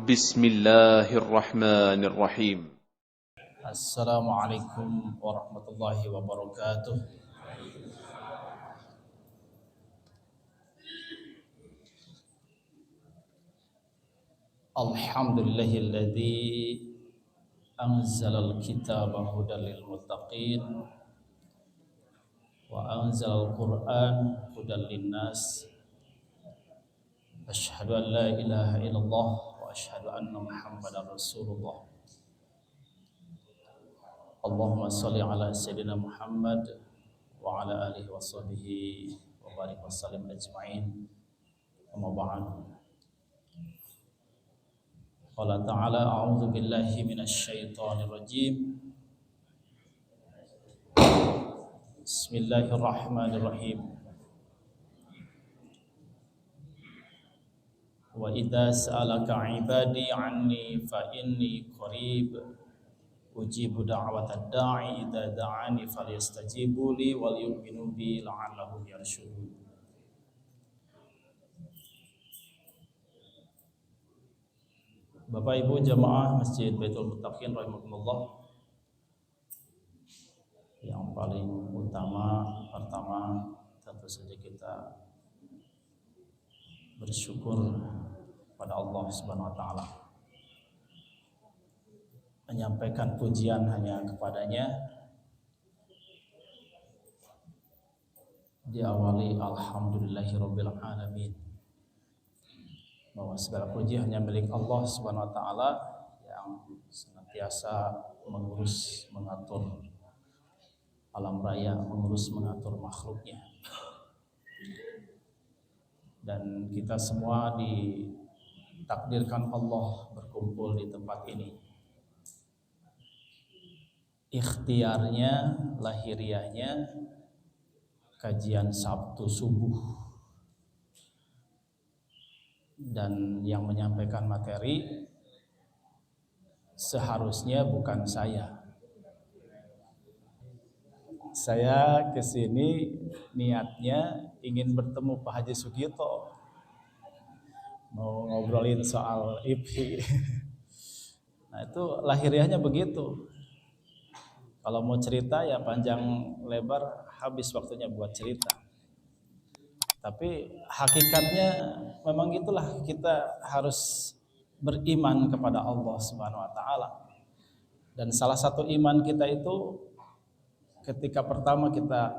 بسم الله الرحمن الرحيم. السلام عليكم ورحمة الله وبركاته. الحمد لله الذي أنزل الكتاب هدى للمتقين وأنزل القرآن هدى للناس. أشهد أن لا إله إلا الله وأشهد أن محمدا رسول الله. اللهم صل على سيدنا محمد وعلى آله وصحبه وبارك وسلم أجمعين. أما بعد. قال تعالى: أعوذ بالله من الشيطان الرجيم. بسم الله الرحمن الرحيم. وإذا سألك عبادي عني فإني قريب أجيب دعوة الداعي إذا دعاني فليستجيبوا لي وليؤمنوا بي لعلهم يرشدون. Bapak Ibu jamaah Masjid Baitul Muttaqin rahimakumullah, yang paling pertama tentu saja kita bersyukur pada Allah Subhanahu wa taala. Menyampaikan pujian hanya kepadanya, diawali alhamdulillahirabbil alamin, bahwa segala puji hanya milik Allah Subhanahu wa taala yang senantiasa mengurus, mengatur alam raya, mengurus, mengatur makhluknya. Dan kita semua ditakdirkan Allah berkumpul di tempat ini. Ikhtiarnya, lahiriahnya kajian Sabtu subuh, dan yang menyampaikan materi seharusnya bukan saya. Saya kesini niatnya ingin bertemu Pak Haji Sugito, mau ngobrolin soal IPI. Nah itu lahiriahnya begitu. Kalau mau cerita ya panjang lebar, habis waktunya buat cerita. Tapi hakikatnya memang itulah, kita harus beriman kepada Allah Subhanahu wa taala. Dan salah satu iman kita itu ketika pertama kita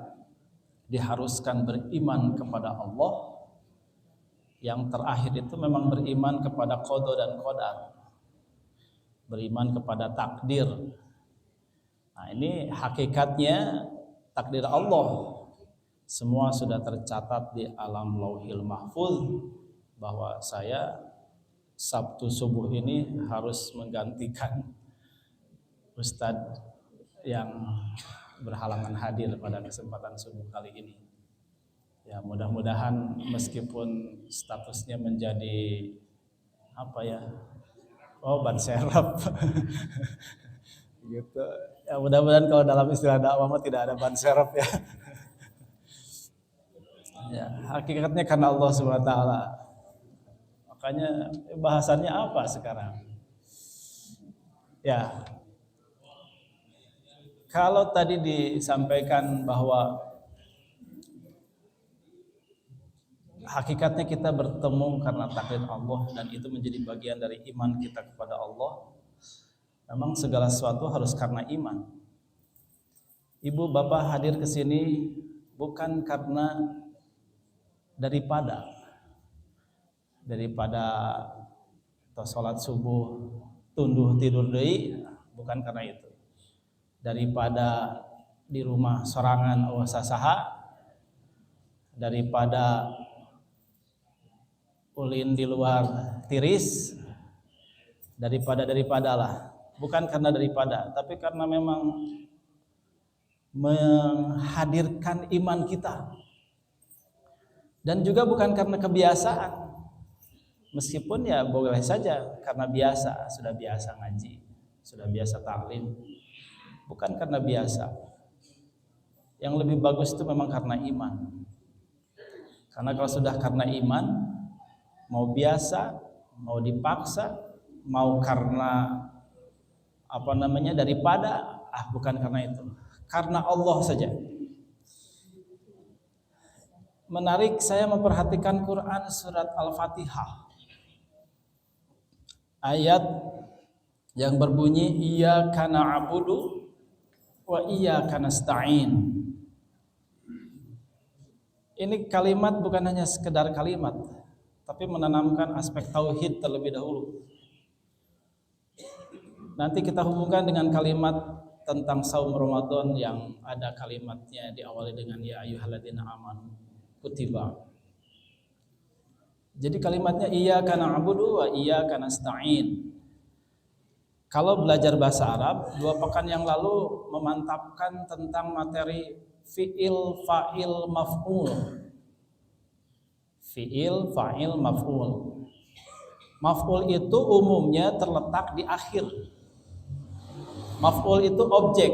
diharuskan beriman kepada Allah, yang terakhir itu memang beriman kepada qada dan qadar, beriman kepada takdir. Nah ini hakikatnya takdir Allah. Semua sudah tercatat di alam lauhil mahfuz bahwa saya Sabtu subuh ini harus menggantikan Ustadz yang berhalangan hadir pada kesempatan subuh kali ini. Ya mudah-mudahan meskipun statusnya menjadi ban serap gitu. Ya mudah-mudahan kalau dalam istilah dakwah tidak ada ban serap ya. Ya, hakikatnya karena Allah Subhanahu wa taala. Makanya bahasannya apa sekarang? Ya. Kalau tadi disampaikan bahwa hakikatnya kita bertemu karena takdir Allah dan itu menjadi bagian dari iman kita kepada Allah. Memang segala sesuatu harus karena iman. Ibu bapak hadir ke sini bukan karena daripada sholat subuh tunduh tidur deui, bukan karena itu. Daripada di rumah sorangan saha, daripada ulin di luar tiris, daripadalah. Bukan karena daripada, tapi karena memang menghadirkan iman kita. Dan juga bukan karena kebiasaan. Meskipun ya boleh saja karena biasa, sudah biasa ngaji, sudah biasa taklim. Bukan karena biasa. Yang lebih bagus itu memang karena iman. Karena kalau sudah karena iman, mau biasa, mau dipaksa, mau karena daripada bukan karena itu, karena Allah saja. Menarik, saya memperhatikan Quran surat Al-Fatihah, ayat yang berbunyi iyyaka na'budu wa iyyaka nasta'in. Ini kalimat bukan hanya sekedar kalimat, tapi menanamkan aspek tauhid terlebih dahulu. Nanti kita hubungkan dengan kalimat tentang saum Ramadan yang ada kalimatnya diawali dengan ya ayyuhalladzina amanu kutiba. Jadi kalimatnya iyyaka na'budu wa iyyaka nasta'in. Kalau belajar bahasa Arab, 2 pekan yang lalu memantapkan tentang materi fi'il, fa'il, maf'ul. Fi'il, fa'il, maf'ul. Maf'ul itu umumnya terletak di akhir. Maf'ul itu objek.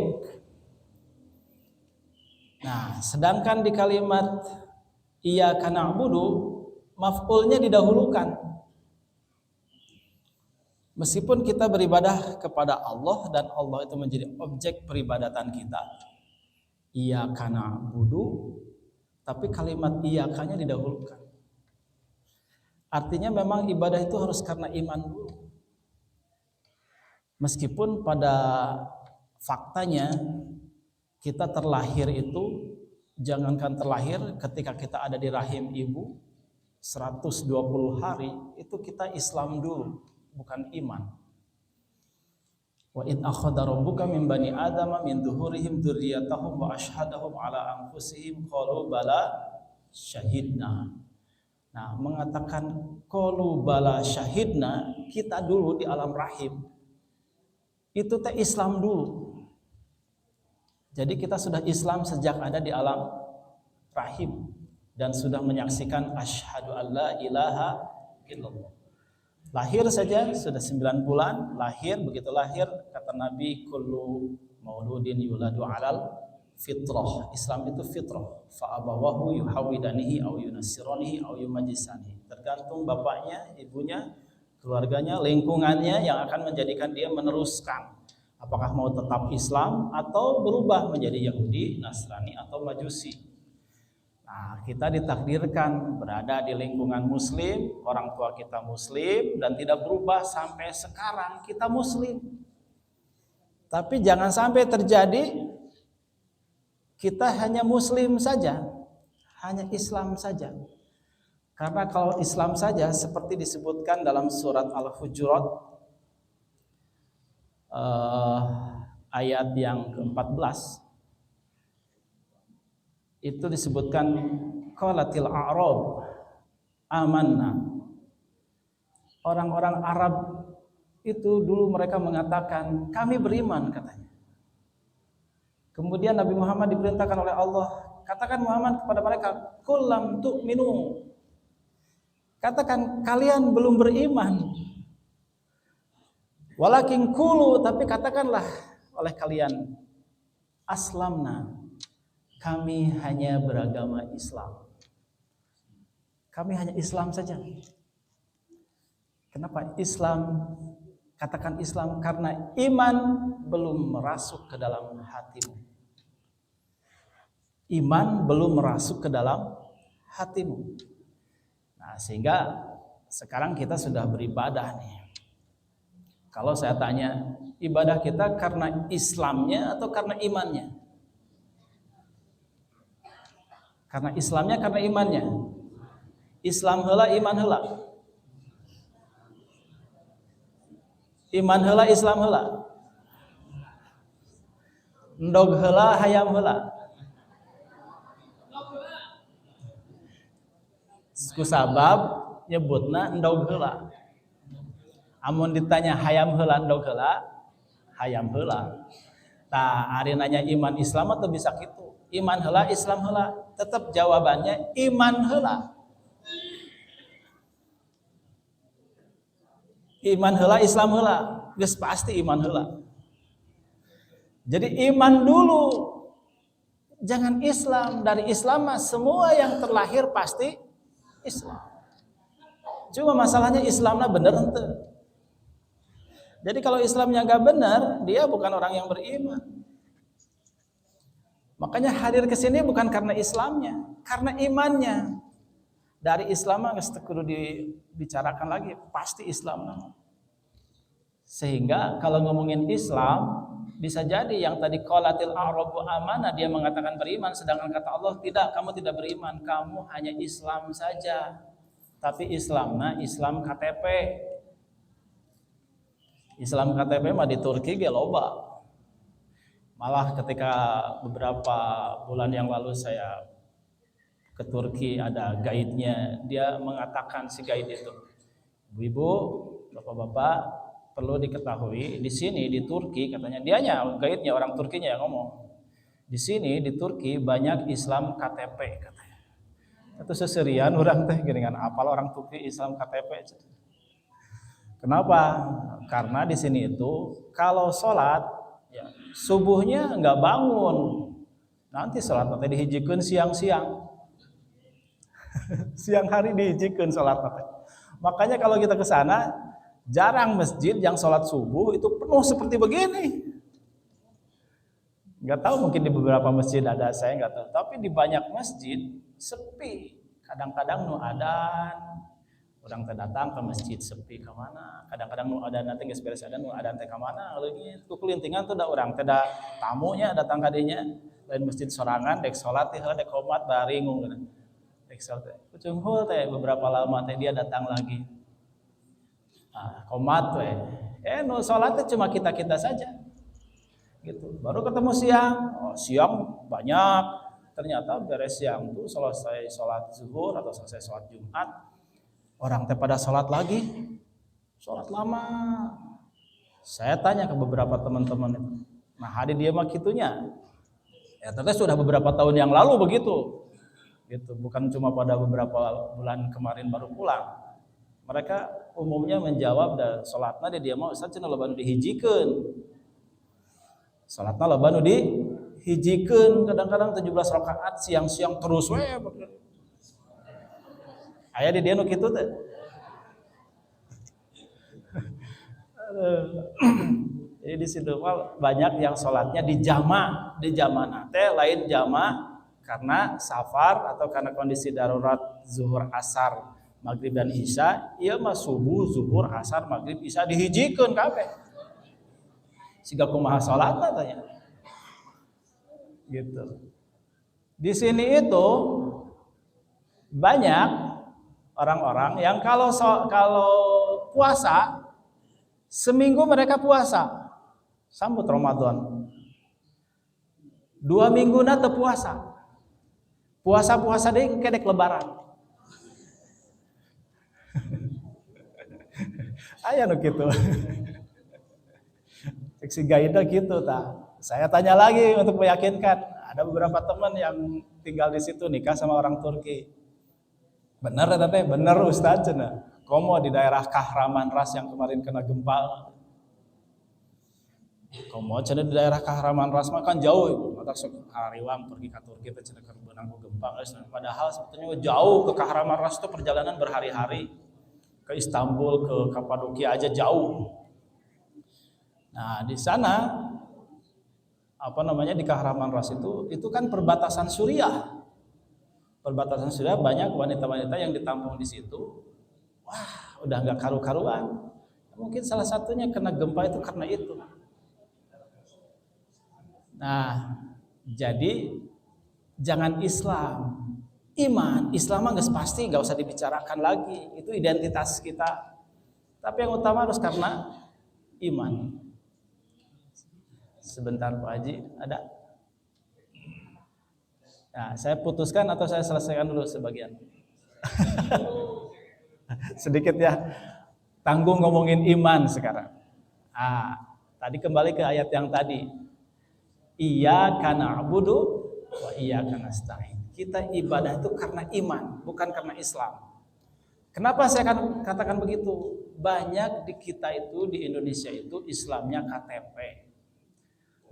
Nah, sedangkan di kalimat iyyaka na'budu, maf'ulnya didahulukan. Meskipun kita beribadah kepada Allah dan Allah itu menjadi objek peribadatan kita, iyyaka na'budu, tapi kalimat iyyakanya didahulukan. Artinya memang ibadah itu harus karena iman dulu. Meskipun pada faktanya kita terlahir itu, jangankan terlahir, ketika kita ada di rahim ibu 120 hari itu kita Islam dulu, bukan iman. Wa id akhadha rabbuka min bani adama min dhuhurihim dzurriyyatahum wa ashhadahum ala anfusihim qalu bala syahidna. Nah, mengatakan qalu bala syahidna, kita dulu di alam rahim itu teh Islam dulu. Jadi kita sudah Islam sejak ada di alam rahim dan sudah menyaksikan asyhadu alla ilaha illallah. Lahir saja sudah 9 bulan, begitu lahir kata Nabi kullu mauludin yuladu alal fitrah. Islam itu fitrah. Fa abawahu yuhawidanihi aw yunassiranihi aw yumajjisanihi. Tergantung bapaknya, ibunya, keluarganya, lingkungannya yang akan menjadikan dia meneruskan. Apakah mau tetap Islam atau berubah menjadi Yahudi, Nasrani atau Majusi. Nah, kita ditakdirkan berada di lingkungan muslim, orang tua kita muslim dan tidak berubah sampai sekarang kita muslim. Tapi jangan sampai terjadi kita hanya muslim saja, hanya Islam saja. Karena kalau Islam saja seperti disebutkan dalam surat Al-Hujurat ayat yang ke-14, itu disebutkan qalatil a'rab amanna. Orang-orang Arab itu dulu mereka mengatakan kami beriman katanya. Kemudian Nabi Muhammad diperintahkan oleh Allah, katakan Muhammad kepada mereka, qul lam tu'minu. Katakan kalian belum beriman. Walakin qulu, tapi katakanlah oleh kalian, aslamna. Kami hanya beragama Islam. Kami hanya Islam saja. Kenapa Islam? Katakan Islam karena iman belum merasuk ke dalam hatimu. Iman belum merasuk ke dalam hatimu. Nah, sehingga sekarang kita sudah beribadah nih. Kalau saya tanya, ibadah kita karena Islamnya atau karena imannya? Karena Islamnya, karena imannya. Islam heula, iman heula. Iman heula, Islam heula. Endog heula, hayam heula. Kusabab nyebutna endog heula. Amun ditanya hayam heula, endog heula, hayam heula. Tah ari nanya iman Islam atau bisa kitu? Iman heula, Islam heula. Tetap jawabannya iman heula. Iman heula, Islam heula. Geus pasti iman heula. Jadi iman dulu. Jangan Islam. Dari Islam semua yang terlahir pasti Islam. Cuma masalahnya Islamnya bener henteu. Jadi kalau Islamnya nggak benar, dia bukan orang yang beriman. Makanya hadir ke sini bukan karena Islamnya, karena imannya. Dari Islam nggak kudu dibicarakan lagi, pasti Islam. Sehingga kalau ngomongin Islam, bisa jadi yang tadi qalatil a'rabu amanah, dia mengatakan beriman, sedangkan kata Allah tidak, kamu tidak beriman, kamu hanya Islam saja. Tapi Islamnya Islam KTP. Islam KTP mah di Turki ge loba. Malah ketika beberapa bulan yang lalu saya ke Turki, ada guide-nya, dia mengatakan, si guide itu, ibu-ibu, bapak-bapak, perlu diketahui di sini di Turki, katanya dianya, guide-nya orang Turkinya yang ngomong, di sini di Turki banyak Islam KTP katanya. Itu seserian orang teh dengan apal orang Turki Islam KTP. Kenapa? Karena di sini itu kalau sholat ya, subuhnya nggak bangun, nanti sholat nanti dihijikeun siang-siang. Siang hari dihijikeun sholat nanti. Makanya kalau kita ke sana, jarang masjid yang sholat subuh itu penuh seperti begini. Nggak tahu, mungkin di beberapa masjid ada, saya nggak tahu. Tapi di banyak masjid sepi. Kadang-kadang nu adan, orang datang ke masjid sepi kemana. Kadang-kadang nu adan nanti nggak beres adan, nu adan teh kemana. Lagi itu kelintingan tuh ada orang, teh tamunya datang kadinya, lain masjid sorangan, dek sholat, dek komat baringung. Dek sholat, kucung hul teh beberapa lama teh dia datang lagi. Nah, komat teh, nu sholatnya cuma kita saja. Gitu. Baru ketemu siang, siang banyak. Ternyata beres siang tuh selesai sholat zuhur atau selesai sholat Jumat, orang teh pada sholat lagi, sholat lama. Saya tanya ke beberapa teman-teman itu, nah hadir dia mah gitunya. Ya ternyata sudah beberapa tahun yang lalu begitu. Gitu, bukan cuma pada beberapa bulan kemarin baru pulang. Mereka umumnya menjawab dan sholatnya dia mau Ustaz cenah loba dihijikeun. Salatna loba nu dihijikeun, kadang-kadang 17 rakaat siang-siang terus we. Aya di dieu nu kitu teh. Jadi di situ banyak yang salatnya di jama teh lain jama karena safar atau karena kondisi darurat zuhur asar maghrib dan isya, ieu mah subuh zuhur asar maghrib isya dihijikeun kabeh. Siga kumaha salatna tanya. Gitu. Di sini itu banyak orang-orang yang kalau puasa seminggu mereka puasa sambut Ramadan. 2 minggu teu puasa. Puasa deui kedek lebaran. Aya nu kitu. Si gaida gitu tak. Saya tanya lagi untuk meyakinkan. Ada beberapa teman yang tinggal di situ nikah sama orang Turki. Benar teh, benar Ustaz cenah. Komo di daerah Kahramanmaraş yang kemarin kena gempa. Komo cenah di daerah Kahramanmaraş mah kan jauh ibu. Mata sok hariwang pergi ke Turki teh cenah keur beunang ku gempa. Padahal sebetulnya jauh ke Kahramanmaraş itu perjalanan berhari-hari. Ke Istanbul, ke Kapadokia aja jauh. Nah, di sana di Kahramanmaraş itu kan perbatasan Suriah. Perbatasan Suriah banyak wanita-wanita yang ditampung di situ. Wah, udah enggak karu-karuan. Mungkin salah satunya kena gempa itu karena itu. Nah, jadi jangan Islam, iman. Islam mah geus pasti, enggak usah dibicarakan lagi. Itu identitas kita. Tapi yang utama harus karena iman. Sebentar Pak Haji, ada? Nah, saya putuskan atau saya selesaikan dulu sebagian? Sedikit ya, tanggung ngomongin iman sekarang. Tadi kembali ke ayat yang tadi. Iyyaka na'budu wa iyyaka nasta'in. Kita ibadah itu karena iman, bukan karena Islam. Kenapa saya akan katakan begitu? Banyak di kita itu, di Indonesia itu Islamnya KTP.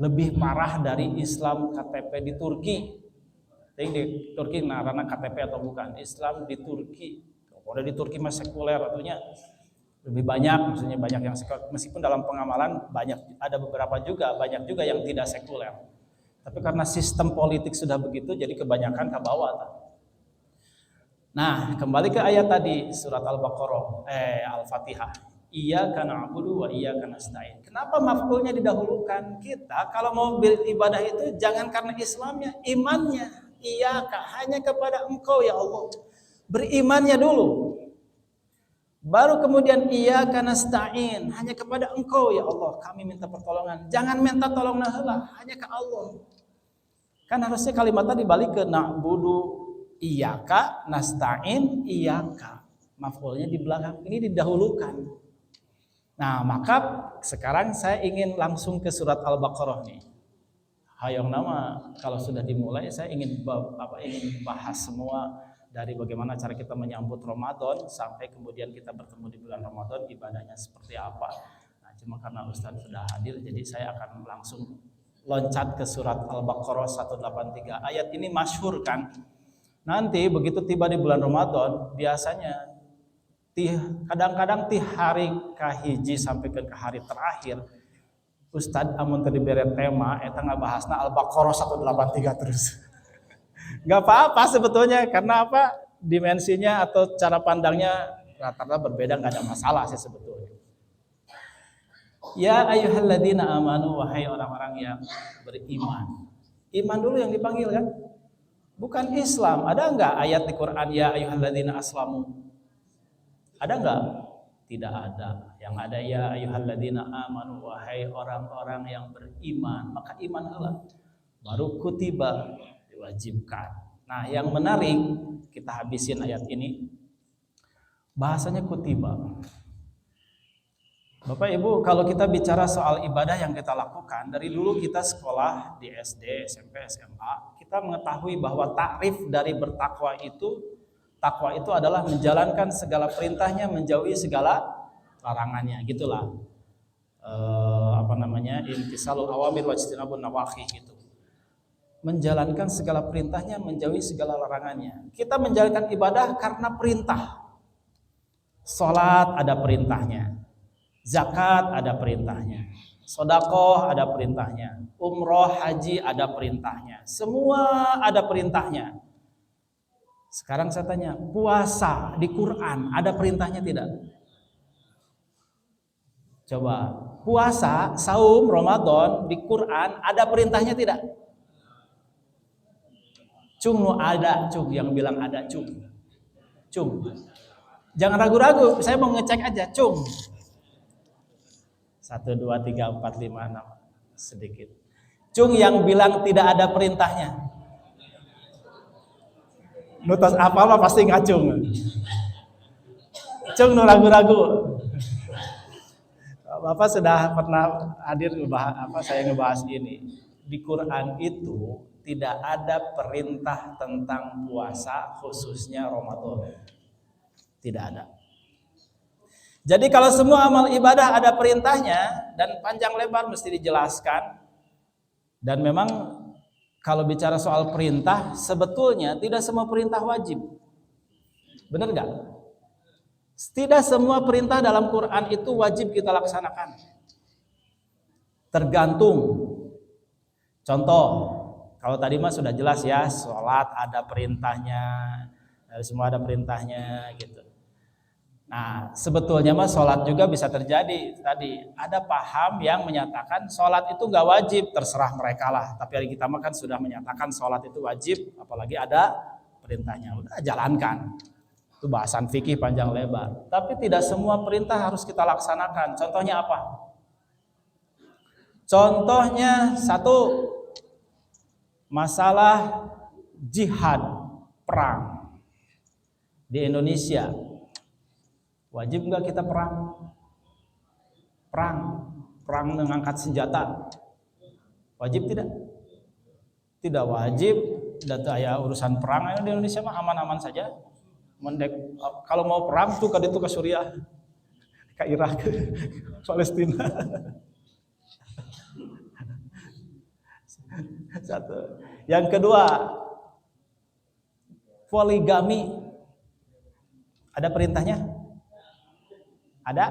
Lebih parah dari Islam KTP di Turki. Di Turki narana KTP atau bukan? Islam di Turki. Kalau di Turki masih sekuler artinya Lebih banyak, maksudnya banyak yang sekuler. Meskipun dalam pengamalan ada beberapa juga, banyak juga yang tidak sekuler. Tapi karena sistem politik sudah begitu, jadi kebanyakan ke bawah. Nah, kembali ke ayat tadi surat Al-Baqarah, Al-Fatihah. Iyyaka na'budu wa iyyaka nasta'in. Kenapa maf'ulnya didahulukan? Kita kalau mau beribadah itu jangan karena Islamnya, imannya. Iyyaka, hanya kepada Engkau ya Allah. Berimannya dulu. Baru kemudian iyyaka nasta'in, hanya kepada Engkau ya Allah kami minta pertolongan. Jangan minta tolong heula, hanya ke Allah. Kan harusnya kalimat tadi balik ke na'budu iyyaka nasta'in iyyaka. Maf'ulnya di belakang, ini didahulukan. Nah, maka sekarang saya ingin langsung ke surat Al-Baqarah nih. Hayong nama kalau sudah dimulai saya ingin bahas semua dari bagaimana cara kita menyambut Ramadan sampai kemudian kita bertemu di bulan Ramadan, ibadahnya seperti apa. Nah, cuma karena Ustaz sudah hadir, jadi saya akan langsung loncat ke surat Al-Baqarah 183. Ayat ini masyhur kan. Nanti begitu tiba di bulan Ramadan, biasanya kadang-kadang di hari kahiji sampai ke hari terakhir, Ustaz amun tadi bere tema eta ngabahasna Al-Baqarah 183 terus. Gak apa-apa sebetulnya, karena apa, dimensinya atau cara pandangnya rata-rata berbeda, gak ada masalah sih sebetulnya. Ya ayyuhalladzina amanu, wahai orang-orang yang beriman. Iman dulu yang dipanggil kan, bukan Islam. Ada enggak ayat di Quran ya ayyuhalladzina aslamu? Ada enggak? Tidak ada. Yang ada ya ayyuhalladzina amanu, wahai orang-orang yang beriman. Maka iman Allah baru kutiba, diwajibkan. Nah, yang menarik, kita habisin ayat ini. Bahasanya kutiba. Bapak Ibu, kalau kita bicara soal ibadah yang kita lakukan, dari dulu kita sekolah di SD, SMP, SMA, kita mengetahui bahwa takrif dari bertakwa itu, takwa itu adalah menjalankan segala perintahnya, menjauhi segala larangannya, gitulah. Imtisalul awamir wajtinabun nawahi gitu. Menjalankan segala perintahnya, menjauhi segala larangannya. Kita menjalankan ibadah karena perintah. Salat ada perintahnya, zakat ada perintahnya, sedekah ada perintahnya, umroh, haji ada perintahnya. Semua ada perintahnya. Sekarang saya tanya, puasa di Quran ada perintahnya tidak? Coba, puasa, saum, Ramadan di Quran ada perintahnya tidak? Cung ada, cung yang bilang ada, cung. Jangan ragu-ragu, saya mau ngecek aja, cung. 1, 2, 3, 4, 5, 6 sedikit. Cung yang bilang tidak ada perintahnya. Nutas apa pasti ngacung. Cung nu ragu-ragu. Bapak sudah pernah hadir saya ngebahas ini. Di Quran itu tidak ada perintah tentang puasa khususnya Ramadan. Tidak ada. Jadi kalau semua amal ibadah ada perintahnya dan panjang lebar mesti dijelaskan. Dan memang kalau bicara soal perintah, sebetulnya tidak semua perintah wajib. Benar nggak? Tidak semua perintah dalam Quran itu wajib kita laksanakan. Tergantung. Contoh, kalau tadi mah sudah jelas ya, sholat ada perintahnya, semua ada perintahnya gitu. Nah, sebetulnya mah sholat juga bisa terjadi. Tadi ada paham yang menyatakan sholat itu nggak wajib, terserah mereka lah. Tapi hari kita mah kan sudah menyatakan sholat itu wajib, apalagi ada perintahnya. Udah jalankan. Itu bahasan fikih panjang lebar. Tapi tidak semua perintah harus kita laksanakan. Contohnya apa? Contohnya satu, masalah jihad, perang di Indonesia. Wajib nggak kita perang? Perang mengangkat senjata. Wajib tidak? Tidak wajib. Data ya urusan perang di Indonesia mah aman-aman saja. Kalau mau perang tuh ke Suriah, ke Irak, Palestina. Satu. Yang kedua, poligami. Ada perintahnya? Ada?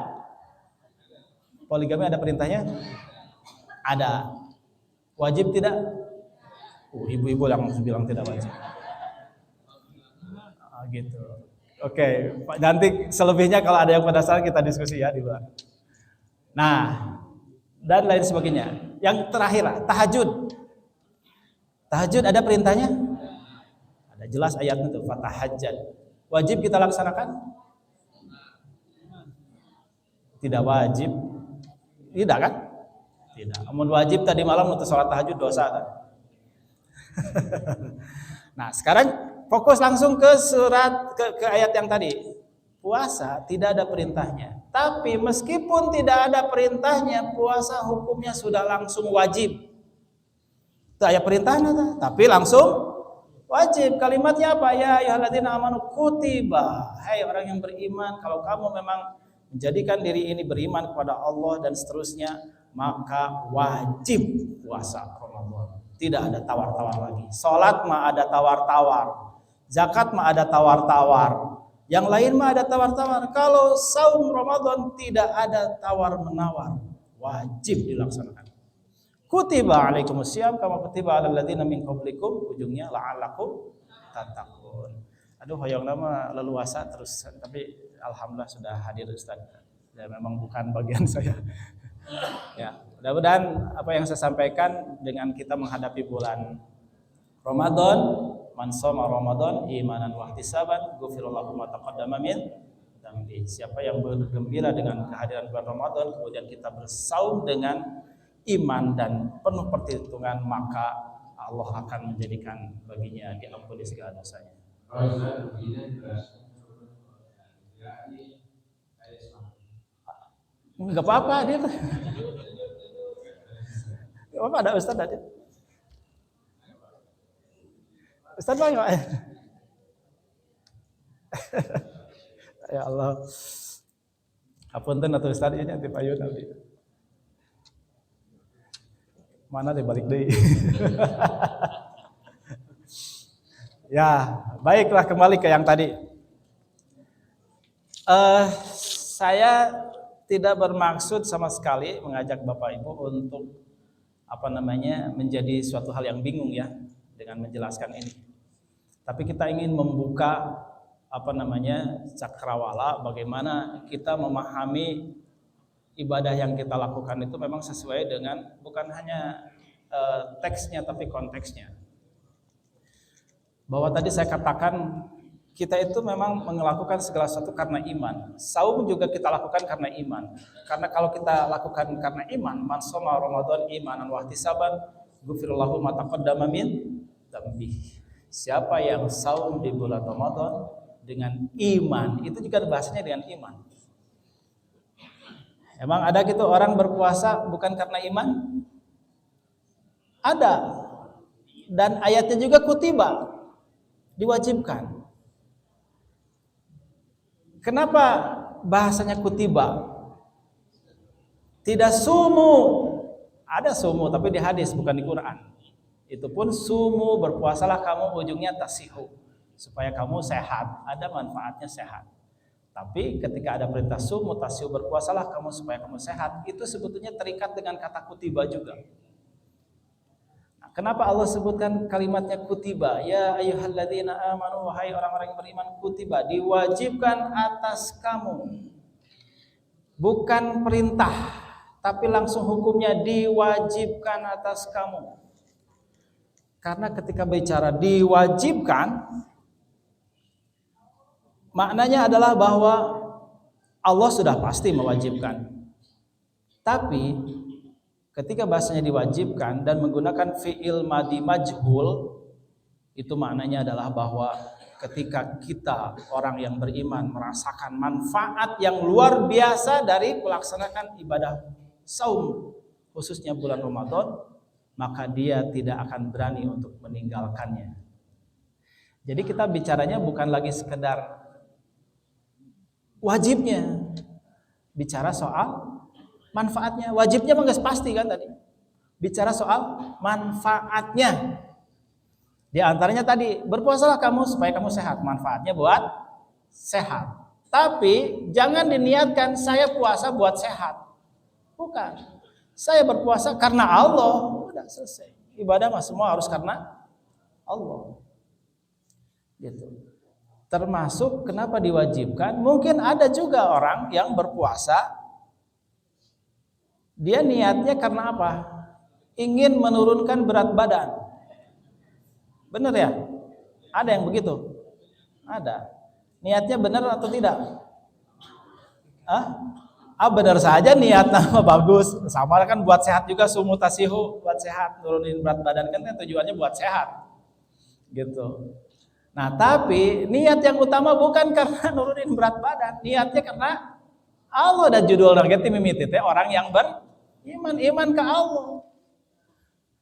Poligami ada perintahnya? Ada. Wajib tidak? Ibu-ibu yang bilang tidak wajib. Gitu. Oke, nanti selebihnya kalau ada yang penasaran kita diskusi ya di luar. Nah, dan lain sebagainya. Yang terakhir, tahajud. Tahajud ada perintahnya? Ada jelas ayatnya tuh, fatahajjad. Wajib kita laksanakan? Tidak wajib. Tidak kan? Tidak. Namun wajib tadi malam untuk sholat tahajud dosa kan? Nah, sekarang fokus langsung ke surat ke ayat yang tadi. Puasa tidak ada perintahnya. Tapi meskipun tidak ada perintahnya, puasa hukumnya sudah langsung wajib. Itu ayat perintahnya, tapi langsung wajib. Kalimatnya apa? Ya ayyuhalladzina amanu kutiba. Hai orang yang beriman, kalau kamu memang menjadikan diri ini beriman kepada Allah dan seterusnya, maka wajib puasa Ramadan. Tidak ada tawar-tawar lagi. Salat mah ada tawar-tawar. Zakat mah ada tawar-tawar. Yang lain mah ada tawar-tawar. Kalau saum Ramadan tidak ada tawar-menawar. Wajib dilaksanakan. Kutiba alaikumusiyam kama kutiba alal ladzina min qablikum, ujungnya la'allakum tattaqun. Aduh, hoyong nama leluasa terus, tapi alhamdulillah sudah hadir Ustaz. Ya memang bukan bagian saya. Ya, mudah-mudahan apa yang saya sampaikan dengan kita menghadapi bulan Ramadan, man shoma Ramadan imanan wa ihtisaban, ghufirallahu ma taqaddama min dzambi. Siapa yang bergembira dengan kehadiran bulan Ramadan, kemudian kita bersaum dengan iman dan penuh perhitungan, maka Allah akan menjadikan baginya diampuni segala dosanya. Enggak apa-apa dia. Enggak apa-apa, ada Ustaz tadi. Ustaz banyak. Ya Allah. Apunten atuh Ustaz ieu nya ti payun abdi. Mana deh balik deui. Ya, baiklah kembali ke yang tadi. Saya tidak bermaksud sama sekali mengajak Bapak Ibu untuk menjadi suatu hal yang bingung ya dengan menjelaskan ini. Tapi kita ingin membuka cakrawala bagaimana kita memahami ibadah yang kita lakukan itu memang sesuai dengan bukan hanya teksnya tapi konteksnya. Bahwa tadi saya katakan kita itu memang melakukan segala sesuatu karena iman. Saum juga kita lakukan karena iman. Karena kalau kita lakukan karena iman, man shoma Ramadan imanan wa ihtisaban, ghufirallahu ma taqaddama min dzambi. Siapa yang saum di bulan Ramadan dengan iman, itu juga bahasanya dengan iman. Emang ada gitu orang berpuasa bukan karena iman? Ada. Dan ayatnya juga kutiba, diwajibkan. Kenapa bahasanya kutiba? Tidak sumu. Ada sumu tapi di hadis bukan di Quran. Itu pun sumu, berpuasalah kamu, ujungnya tasihu, supaya kamu sehat, ada manfaatnya sehat. Tapi ketika ada perintah sumu, tasihu, berpuasalah kamu supaya kamu sehat, itu sebetulnya terikat dengan kata kutiba juga. Kenapa Allah sebutkan kalimatnya kutiba? Ya ayyuhalladzina amanu, wahai orang-orang yang beriman, kutiba, diwajibkan atas kamu. Bukan perintah, tapi langsung hukumnya diwajibkan atas kamu. Karena ketika bicara diwajibkan, maknanya adalah bahwa Allah sudah pasti mewajibkan. Tapi ketika bahasanya diwajibkan dan menggunakan fi'il madhi majhul, itu maknanya adalah bahwa ketika kita orang yang beriman merasakan manfaat yang luar biasa dari melaksanakan ibadah saum, khususnya bulan Ramadan, maka dia tidak akan berani untuk meninggalkannya. Jadi kita bicaranya bukan lagi sekedar wajibnya, bicara soal manfaatnya. Wajibnya mah geus pasti kan tadi. Bicara soal manfaatnya. Di antaranya tadi, berpuasalah kamu supaya kamu sehat. Manfaatnya buat sehat. Tapi jangan diniatkan saya puasa buat sehat. Bukan. Saya berpuasa karena Allah. Udah selesai. Ibadah mah semua harus karena Allah. Gitu. Termasuk kenapa diwajibkan? Mungkin ada juga orang yang berpuasa dia niatnya karena apa? Ingin menurunkan berat badan. Benar ya? Ada yang begitu? Ada. Niatnya benar atau tidak? Benar saja niatnya bagus. Sama kan buat sehat juga, sumutasihu, buat sehat, nurunin berat badan kan tujuannya buat sehat. Gitu. Nah, tapi niat yang utama bukan karena nurunin berat badan, niatnya karena Allah dan judul nargeti mimiti teh orang yang beriman ke Allah.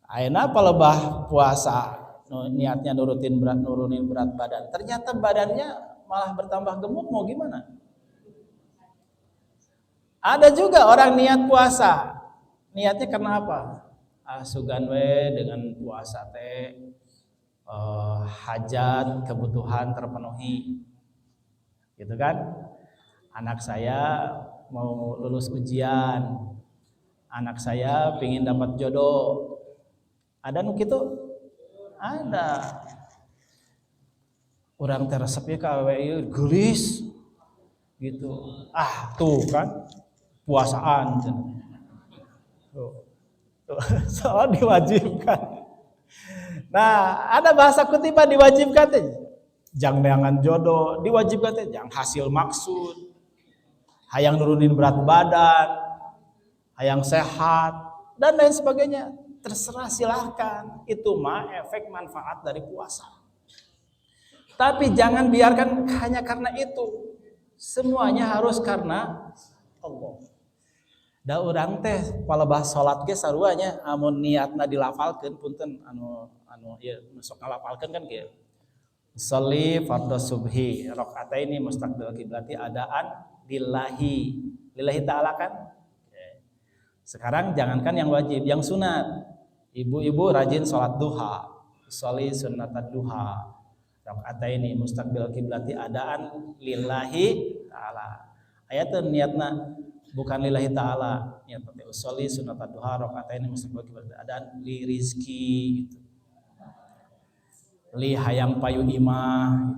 Ayeuna palebah puasa niatnya nurunin berat badan, ternyata badannya malah bertambah gemuk, mau gimana? Ada juga orang niat puasa, niatnya karena apa? Sugan we dengan puasa teh hajat kebutuhan terpenuhi, gitu kan? Anak saya mau lulus ujian, anak saya pingin dapat jodoh, ada nu kitu? Ada. Orang teresepnya KWI gelis gitu. Tuh kan puasaan. Tuh. Soal diwajibkan. Nah, ada bahasa kutipan diwajibkan teh. Jang neangan jodoh, diwajibkan teh jang hasil maksud. Hayang nurunin berat badan, hayang sehat dan lain sebagainya. Terserah, silahkan. Itu mah efek manfaat dari puasa. Tapi jangan biarkan hanya karena itu. Semuanya harus karena Allah. Da urang teh palebah salat ge saruanya amun niatna dilafalkeun punten anu ieu sok ngalafalkeun kan kieu. Sholli fardhu subhi rakaataini mustaqbil qiblati adaan lillahi. Lillahi ta'ala kan? Sekarang jangankan yang wajib, yang sunat. Ibu-ibu rajin salat duha. Sholli sunnatad duha. Rakaataini mustaqbil qiblati adaan lillahi ta'ala. Ayatun niatna bukan lillahi ta'ala, niat pakai usolli sunat duha rakaataini mustaqbil qiblati adaan li rizki gitu. Li hayang payu imah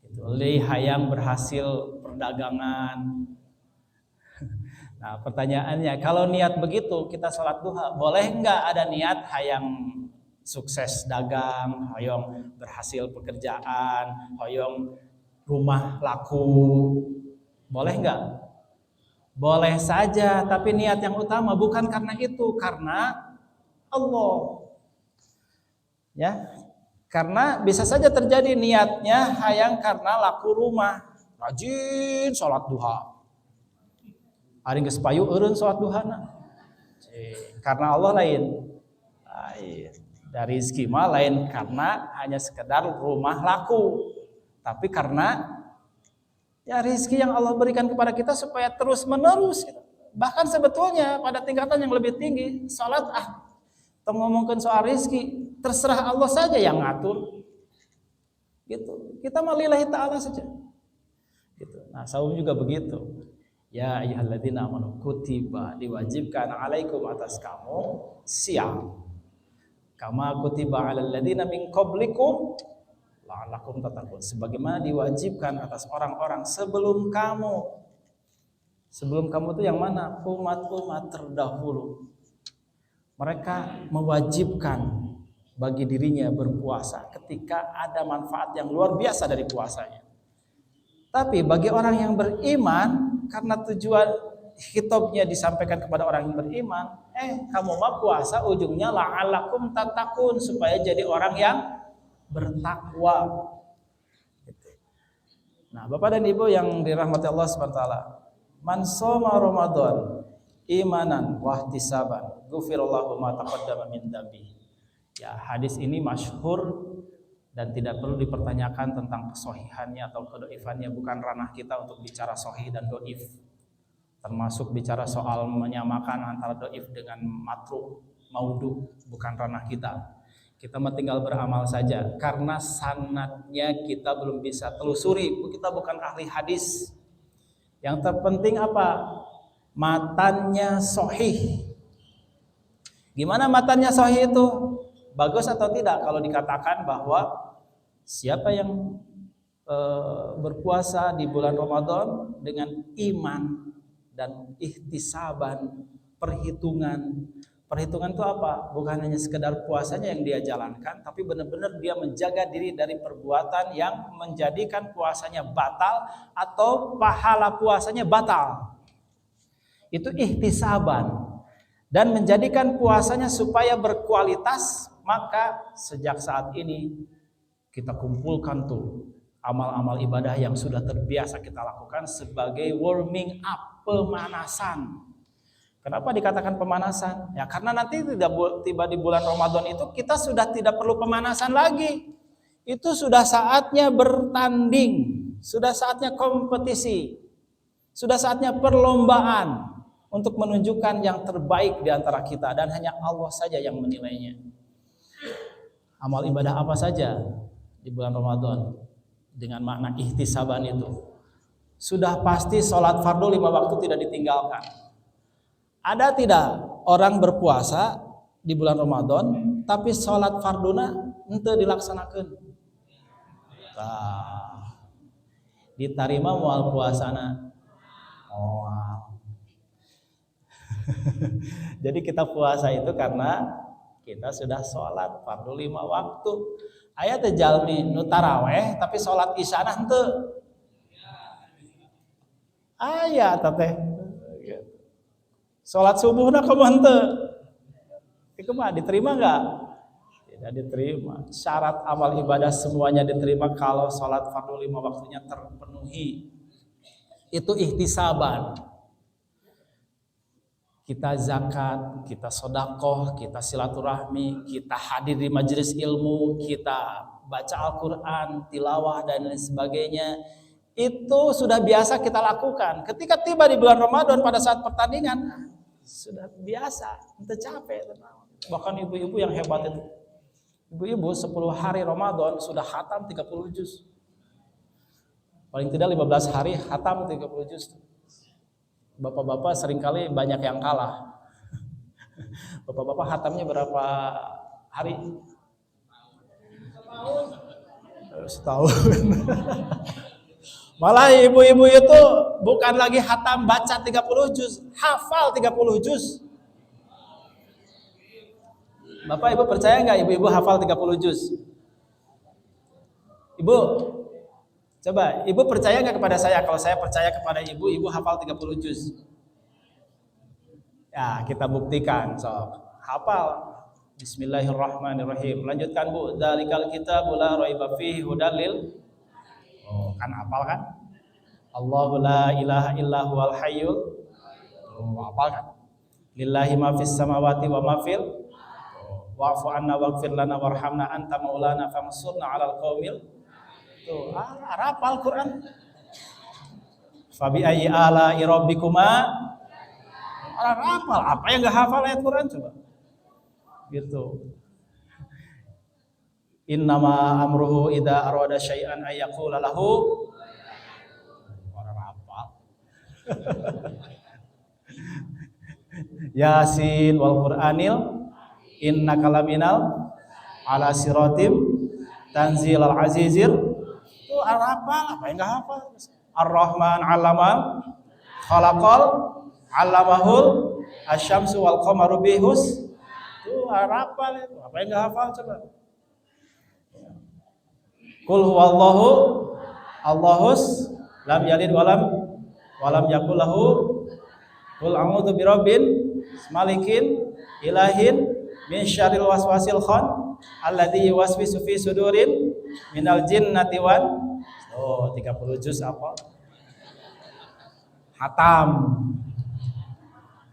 gitu. Gitu. Li hayang berhasil perdagangan. Nah, pertanyaannya kalau niat begitu kita salat duha, boleh enggak ada niat hayang sukses dagang, hoyong berhasil pekerjaan, hoyong rumah laku, boleh enggak? Boleh saja, tapi niat yang utama bukan karena itu, karena Allah. Ya, karena bisa saja terjadi niatnya hayang karena laku rumah, rajin sholat duha. Ari geus payu eureun sholat duhana. Karena Allah lain. Dari rezeki mah lain karena hanya sekedar rumah laku, tapi karena ya rezeki yang Allah berikan kepada kita supaya terus menerus. Bahkan sebetulnya pada tingkatan yang lebih tinggi, salat ngomongkan soal rezeki, terserah Allah saja yang ngatur. Gitu. Kita mah lillahi ta'ala saja. Gitu. Nah, saum juga begitu. Ya ayyuhalladzina amanu kutiba diwajibkan alaikum atas kamu siam. Kama kutiba 'alal ladzina min qablikum la'allakum tattaqun. Sebagaimana diwajibkan atas orang-orang sebelum kamu. Sebelum kamu itu yang mana? Umat-umat terdahulu. Mereka mewajibkan bagi dirinya berpuasa ketika ada manfaat yang luar biasa dari puasanya. Tapi bagi orang yang beriman, karena tujuan khitabnya disampaikan kepada orang yang beriman, kamu mah puasa ujungnya la'allakum tattaqun, supaya jadi orang yang bertakwa. Nah, Bapak dan Ibu yang dirahmati Allah Subhanahu wa taala, man shoma Ramadan imanan wa ihtisaban, ghufirallahu ma taqaddama min dzambi. Ya, hadis ini masyhur dan tidak perlu dipertanyakan tentang kesohihannya atau kedhaifannya, bukan ranah kita untuk bicara sahih dan dhaif. Termasuk bicara soal menyamakan antara dhaif dengan matru, maudhu, bukan ranah kita. Kita tinggal beramal saja karena sanadnya kita belum bisa telusuri. Kita bukan ahli hadis. Yang terpenting apa? Matannya sahih. Gimana matannya sahih itu? Bagus atau tidak kalau dikatakan bahwa siapa yang berpuasa di bulan Ramadan dengan iman dan ihtisaban, perhitungan. Perhitungan itu apa? Bukan hanya sekedar puasanya yang dia jalankan, tapi benar-benar dia menjaga diri dari perbuatan yang menjadikan puasanya batal atau pahala puasanya batal. Itu ihtisaban. Dan menjadikan puasanya supaya berkualitas, maka sejak saat ini kita kumpulkan tuh amal-amal ibadah yang sudah terbiasa kita lakukan sebagai warming up, pemanasan. Kenapa dikatakan pemanasan? Ya karena nanti tiba di bulan Ramadan itu kita sudah tidak perlu pemanasan lagi. Itu sudah saatnya bertanding, sudah saatnya kompetisi, sudah saatnya perlombaan untuk menunjukkan yang terbaik di antara kita dan hanya Allah saja yang menilainya. Amal ibadah apa saja di bulan Ramadan dengan makna ihtisaban itu. Sudah pasti sholat fardu 5 waktu tidak ditinggalkan. Ada tidak orang berpuasa di bulan Ramadan tapi sholat farduna ente dilaksanakan? Nah, ditarima moal puasana. Moal. Jadi kita puasa itu karena kita sudah sholat fardu 5 waktu. Aya teh jalmi nu taraweh tapi sholat isyana henteu. Aya teh. Sholat subuhna kumaha henteu? Itu mah diterima enggak? Tidak diterima. Syarat amal ibadah semuanya diterima kalau sholat fardu 5 waktunya terpenuhi. Itu ihtisaban. Kita zakat, kita sedekah, kita silaturahmi, kita hadir di majelis ilmu, kita baca Al-Quran, tilawah dan lain sebagainya. Itu sudah biasa kita lakukan. Ketika tiba di bulan Ramadan pada saat pertandingan, sudah biasa, kita capek. Bahkan ibu-ibu yang hebat itu, ibu-ibu 10 hari Ramadan sudah khatam 30 juz. Paling tidak 15 hari khatam 30 juz. Bapak-bapak seringkali banyak yang kalah. Bapak-bapak khatamnya berapa hari? Setahun. Malah ibu-ibu itu bukan lagi khatam baca 30 juz, hafal 30 juz. Bapak Ibu percaya nggak ibu-ibu hafal 30 juz? Ibu, coba ibu percaya nggak kepada saya kalau saya percaya kepada ibu, ibu hafal 30 juz? Ya kita buktikan, sok hafal. Bismillahirrahmanirrahim. Lanjutkan Bu. Dzalikal kitabul la raiba fihi hudal lil. Oh, kan hafal kan? Allahu la ilaha illa huwal hayyul. Oh, hafal kan? Lillahi ma fis samawati wa ma fil. Wa'fu anna waghfir lana warhamna anta maulana famsurna 'alal qaumil. Tuh, hafal Quran. Fabi ayyi ala'i rabbikuma. Hafal. Apa yang enggak hafal ayat Quran coba? Gitu. Innama amruhu idza arada syai'an ay yaqula lahu. Orang hafal. Yasin wal Qur'anil innaka laminal ala siratim tanzilal azizir. Itu hafal, apa yang enggak hafal? Ar-Rahman 'allamal khalaqal 'allamahul asyamsu wal qamaru bihus. Itu hafal itu. Apa yang enggak hafal coba? Qul huwallahu Allahus lam yalid walam yakul lahu. Qul a'udzu birabbin malikin ilahin min syarril waswasil khan alladzi yuwaswisu fi sudurin minal jinnati wan. Oh, 30 juz apa? Hatam.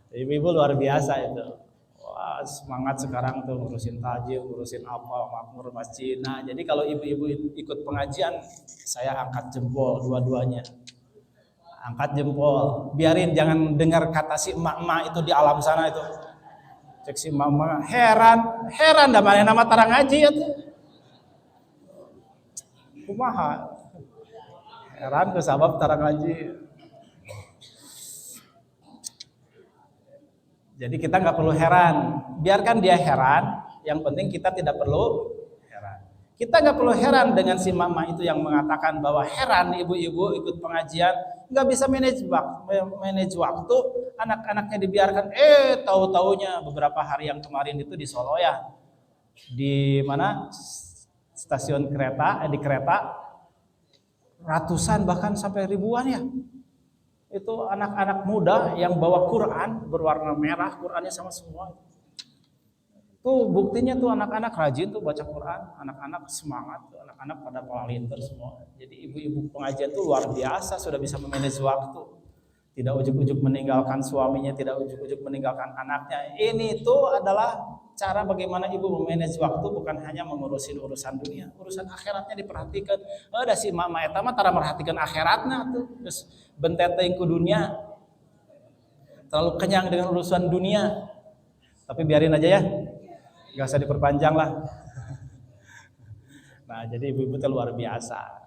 Ibu-ibu luar biasa itu. Wah, semangat sekarang tuh ngurusin tajil, ngurusin apa, makmur masjid. Nah, jadi kalau ibu-ibu ikut pengajian, saya angkat jempol dua-duanya. Angkat jempol. Biarin jangan dengar kata si emak-emak itu di alam sana itu. Cek si mama heran da mana nama tarang ngaji ya tuh. Kumaha? Heran ke sabab tarang ngaji. Jadi kita nggak perlu heran, biarkan dia heran. Yang penting kita tidak perlu heran. Kita nggak perlu heran dengan si mama itu yang mengatakan bahwa heran ibu-ibu ikut pengajian nggak bisa manage waktu, anak-anaknya dibiarkan. Tahu-taunya beberapa hari yang kemarin itu di Solo ya, di mana stasiun kereta, di kereta ratusan bahkan sampai ribuan ya. Itu anak-anak muda yang bawa Quran berwarna merah, Qurannya sama semua. Tuh buktinya tuh anak-anak rajin tuh baca Quran, anak-anak semangat, tuh anak-anak pada volunteer semua. Jadi ibu-ibu pengajian tuh luar biasa, sudah bisa memanage waktu. Tidak ujuk-ujuk meninggalkan suaminya, tidak ujuk-ujuk meninggalkan anaknya. Ini tuh adalah cara bagaimana ibu memanage waktu, bukan hanya mengurusin urusan dunia, urusan akhiratnya diperhatikan. Ada si mama eta mah tara merhatikan akhiratnya tuh, terus benteteng ku dunia. Terlalu kenyang dengan urusan dunia. Tapi biarin aja ya. Enggak usah diperpanjang lah. Nah, jadi ibu-ibu itu luar biasa.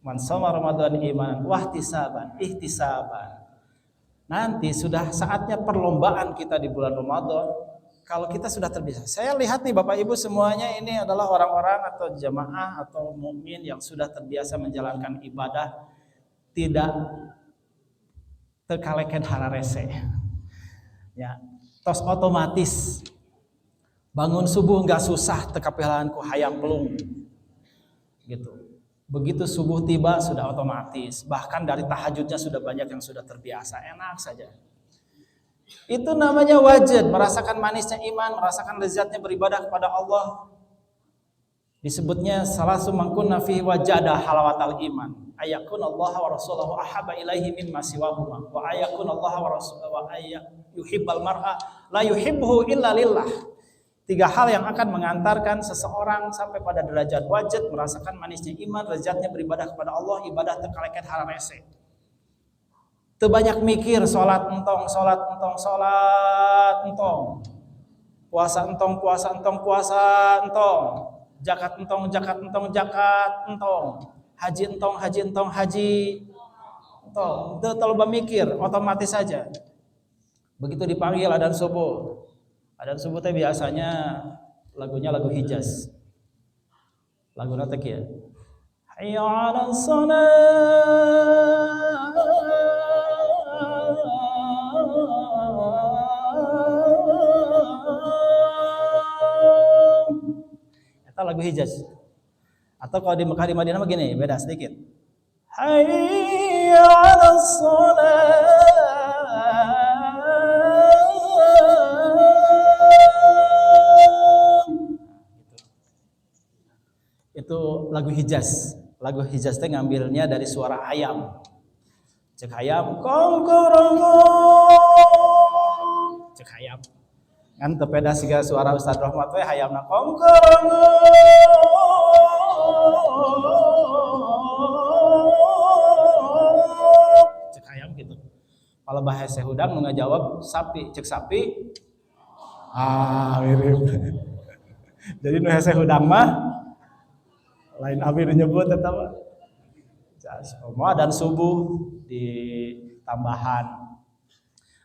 Man shoma Ramadan imanan wahtisaban ihtisaban. Nanti sudah saatnya perlombaan kita di bulan Ramadan. Kalau kita sudah terbiasa. Saya lihat nih Bapak Ibu semuanya ini adalah orang-orang atau jamaah atau mukmin yang sudah terbiasa menjalankan ibadah tidak terkaleken hararese. Ya, tos otomatis. Bangun subuh enggak susah tekapilan ku hayang pelung. Gitu. Begitu subuh tiba sudah otomatis, bahkan dari tahajudnya sudah banyak yang sudah terbiasa, enak saja. Itu namanya wajid, merasakan manisnya iman, merasakan lezatnya beribadah kepada Allah. Disebutnya salasu mangkunna fihi wajada halawatal iman. Ayakun Allah wa rasuluhu ahabba ilaihi mimma siwahuma wa ayakun Allah wa rasuluhu wa yuhibbal mar'a la yuhibbuhu illa lillah. 3 hal yang akan mengantarkan seseorang sampai pada derajat wajid, merasakan manisnya iman, lezatnya beribadah kepada Allah, ibadah terkaleket hararese. Teu banyak mikir, salat entong, puasa entong, zakat entong, haji entong, haji entong. Teu terlalu mikir, otomatis saja. Begitu dipanggil adzan subuh. Adzan subuh teh biasanya lagunya lagu Hijaz. Laguna teh kieu. Hayya 'alas shalah. Eta lagu Hijaz. Atau kalau di Mekah di Madinah mah gini, beda sedikit. Hayya 'alas shalah. Itu lagu Hijaz. Lagu Hijaz teh ngambilnya dari suara ayam. Cek ayam kongkorongo. Cek ayam. Kan tepeda siga suara Ustaz Rahmat teh hayamna kongkorongo. Cek ayam gitu. Kalau bahasa Hudang nu ngajawab sapi, cek sapi. Mirip. Jadi nu hese Hudang mah lain abdi nyebut eta mah. Dan subuh di tambahan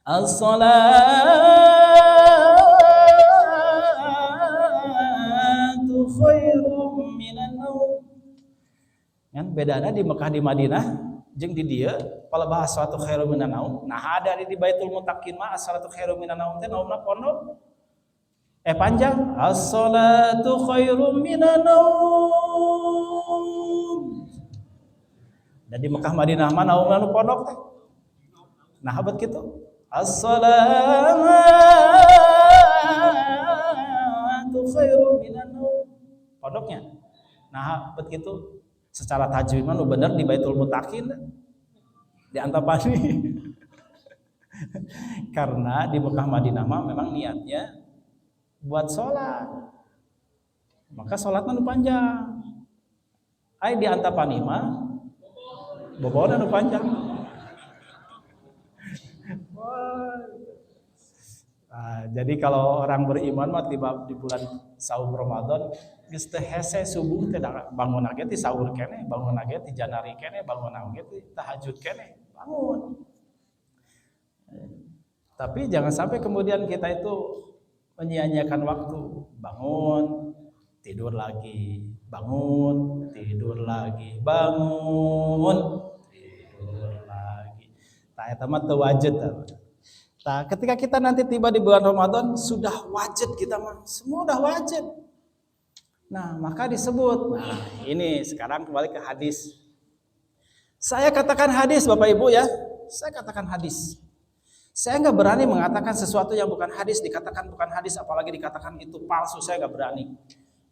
as-salatu khairum minan naum. Kan bedana di Mekah di Madinah jeung di dieu palebaha as-salatu khairum minan naum. Nah ada di Baitul Muttaqin mah as-salatu khairum minan naum teh naumna pondok. Panjang as-salatu khairum minan naum. Dan di Mekah Madinah mah naumna nu pondok teh. Nah habat kitu. As-salatu khairum minan naum. Pondoknya. Nah habat kitu. Secara tajwid mah nu bener di Baitul Muttaqin di Antapani. Karena di Mekah Madinah mah memang niatnya buat sholat, maka sholatnya nu panjang. Ai di Antapani mah bobona nu panjang. Jadi kalau orang beriman mah tiba di bulan sahur Ramadan geus teu hese subuh teh bangun lagi ti sahur keneh, bangun lagi ti janari keneh, bangun lagi ti tahajud keneh, bangun. Tapi jangan sampai kemudian kita itu menyia-nyiakan waktu, bangun, tidur lagi, bangun, tidur lagi, bangun, tidur lagi. Tah eta mah teu wajib. Nah, ketika kita nanti tiba di bulan Ramadan, sudah wajib kita mah, semua udah wajib. Nah, maka disebut, nah ini sekarang kembali ke hadis. Saya katakan hadis Bapak Ibu ya, saya katakan hadis. Saya nggak berani mengatakan sesuatu yang bukan hadis, dikatakan bukan hadis, apalagi dikatakan itu palsu, saya nggak berani.